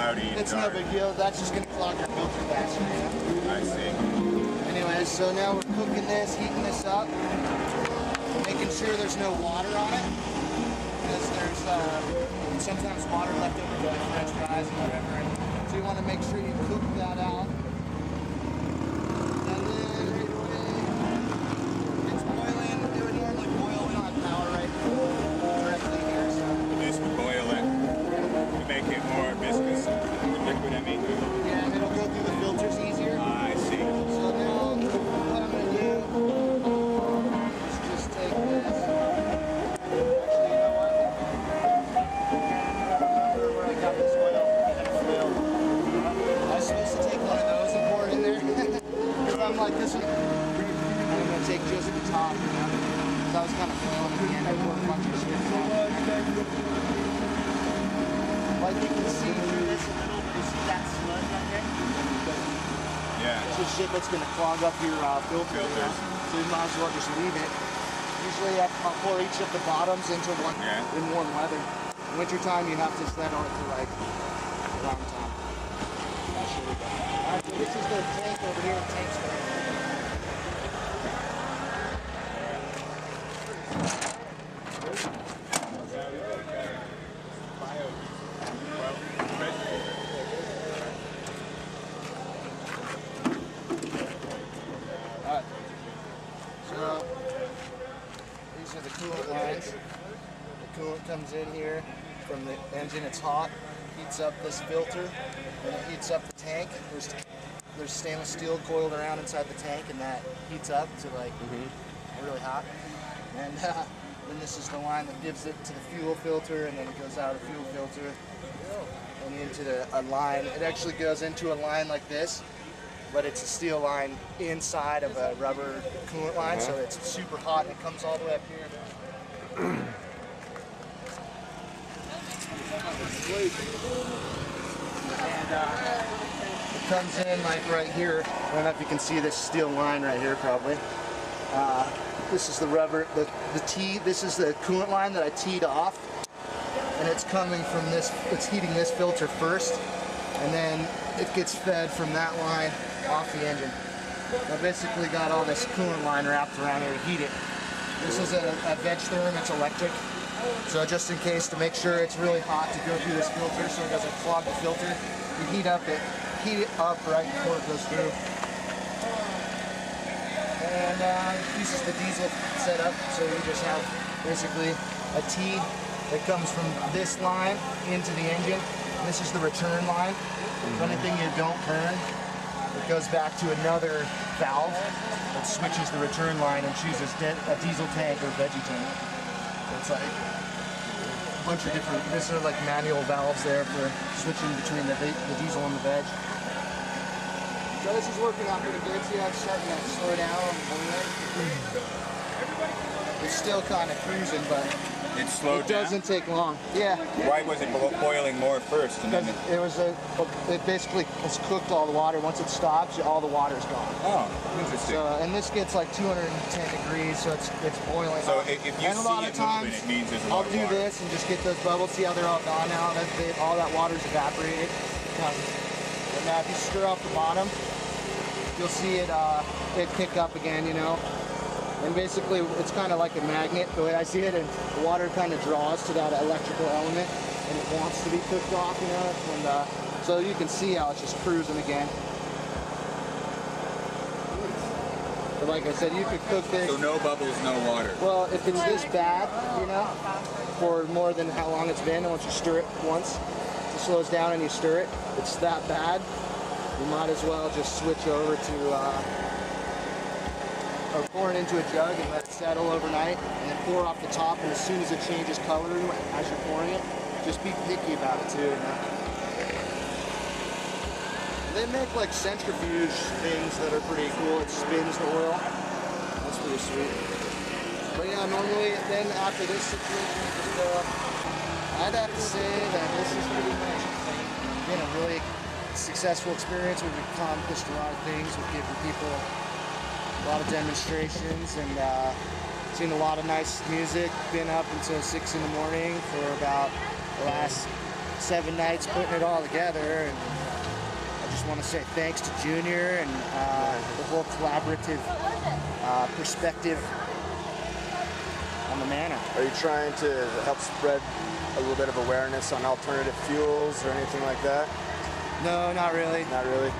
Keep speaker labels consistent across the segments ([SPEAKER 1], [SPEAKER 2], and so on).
[SPEAKER 1] cloudy.
[SPEAKER 2] It's no big deal. That's just gonna clog your filter faster.
[SPEAKER 1] I see.
[SPEAKER 2] Anyways, so now we're cooking this, heating this up, making sure there's no water on it, because there's sometimes water left over by French fries and whatever. And so you want to make sure you cook that out. And then right away, it's boiling. It would normally boil. We don't have power right directly here, so
[SPEAKER 1] This would boil it to make it more viscous, liquid. I mean.
[SPEAKER 2] yeah, and it'll go through the filters easier.
[SPEAKER 1] I see.
[SPEAKER 2] So now what I'm going to do is just take this. Actually, you know what? I can't remember where I got this oil. I was supposed to take one of those and pour it in there. Because I'm like, this one, I'm going to take just the top, you know? Because I was kind of flailing at the end. I poured a bunch of shit on. Like you can see through this a little, but you see that sludge right there?
[SPEAKER 1] Yeah.
[SPEAKER 2] It's just shit that's going to clog up your filters. You know? So you might as well just leave it. Usually I'll pour each of the bottoms into one in warm weather. In wintertime you have to settle it to like around time. Alright, so this is the tank over here. The tank's great. So these are the coolant lines. The coolant comes in here from the engine. It's hot, heats up this filter, and it heats up the tank. There's stainless steel coiled around inside the tank, and that heats up to like really hot. And then this is the line that gives it to the fuel filter, and then it goes out of the fuel filter and into a line. It actually goes into a line like this, but it's a steel line inside of a rubber coolant line, so it's super hot and it comes all the way up here. And it comes in like right here. I don't know if you can see this steel line right here probably. This is the rubber, the tee, this is the coolant line that I teed off. And it's coming from this, it's heating this filter first, and then it gets fed from that line off the engine. I basically got all this coolant line wrapped around here to heat it. This is a veg therm, it's electric. So just in case, to make sure it's really hot to go through this filter so it doesn't clog the filter, you heat it up right before it goes through. And this is the diesel setup, so you just have basically a T that comes from this line into the engine. This is the return line. If anything you don't turn, it goes back to another valve that switches the return line and chooses a diesel tank or veggie tank. It's like a bunch of different, these are like manual valves there for switching between the diesel and the veg. So this is working out pretty good. See how it's starting to slow down on the boiler? It's still kind of cruising, but
[SPEAKER 1] it slowed down?
[SPEAKER 2] It doesn't take long. Yeah.
[SPEAKER 1] Why was it boiling more first?
[SPEAKER 2] Because it basically has cooked all the water. Once it stops, all the water's gone.
[SPEAKER 1] Oh, interesting.
[SPEAKER 2] So, and this gets like 210 degrees, so it's boiling.
[SPEAKER 1] So if you
[SPEAKER 2] and a lot
[SPEAKER 1] see
[SPEAKER 2] of
[SPEAKER 1] it
[SPEAKER 2] times,
[SPEAKER 1] moving, it means there's a
[SPEAKER 2] I'll
[SPEAKER 1] lot of
[SPEAKER 2] do
[SPEAKER 1] water.
[SPEAKER 2] this and just get those bubbles. See how they're all gone now? All that water's evaporated. And now if you stir off the bottom, you'll see it pick up again, you know. And basically, it's kind of like a magnet, the way I see it, and the water kind of draws to that electrical element, and it wants to be cooked off, you know. And so you can see how it's just cruising again. But like I said, you could cook this.
[SPEAKER 1] So no bubbles, no water.
[SPEAKER 2] Well, if it's this bad, you know, for more than how long it's been, and once you stir it once, it slows down and you stir it, it's that bad, you might as well just switch over to or pour it into a jug and let it settle overnight, and then pour off the top, and as soon as it changes color as you're pouring it, just be picky about it too, you know? They make like centrifuge things that are pretty cool. It spins the oil. That's pretty sweet. But yeah, normally then after this situation, I'd have to say that this is pretty much been a really successful experience. We've accomplished a lot of things. We've given people a lot of demonstrations and seen a lot of nice music. Been up until 6 in the morning for about the last 7 nights putting it all together, and I just want to say thanks to Junior and the whole collaborative perspective on the manor.
[SPEAKER 3] Are you trying to help spread a little bit of awareness on alternative fuels or anything like that?
[SPEAKER 2] No, not really.
[SPEAKER 3] Not really?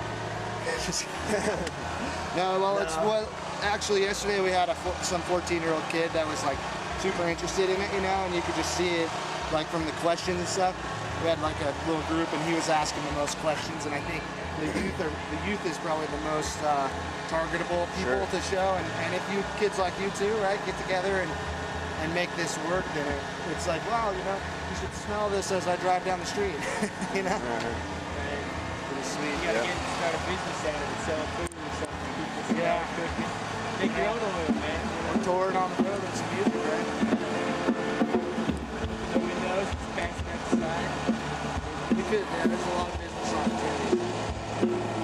[SPEAKER 2] No, well, it's what actually yesterday we had some 14-year-old kid that was like super interested in it, you know, and you could just see it like from the questions and stuff. We had like a little group, and he was asking the most questions, and I think the youth is probably the most targetable people to show. And if you kids like you too, right, get together and make this work, then it's like, wow, you know, you should smell this as I drive down the street, you know. Pretty sweet.
[SPEAKER 4] You gotta start a business out of it, sell food or something, keep this cooking. Make your own oil, man.
[SPEAKER 2] We're touring on the road with some music, right?
[SPEAKER 4] No windows, just passing outside.
[SPEAKER 2] We could, man. There's a lot of business opportunities.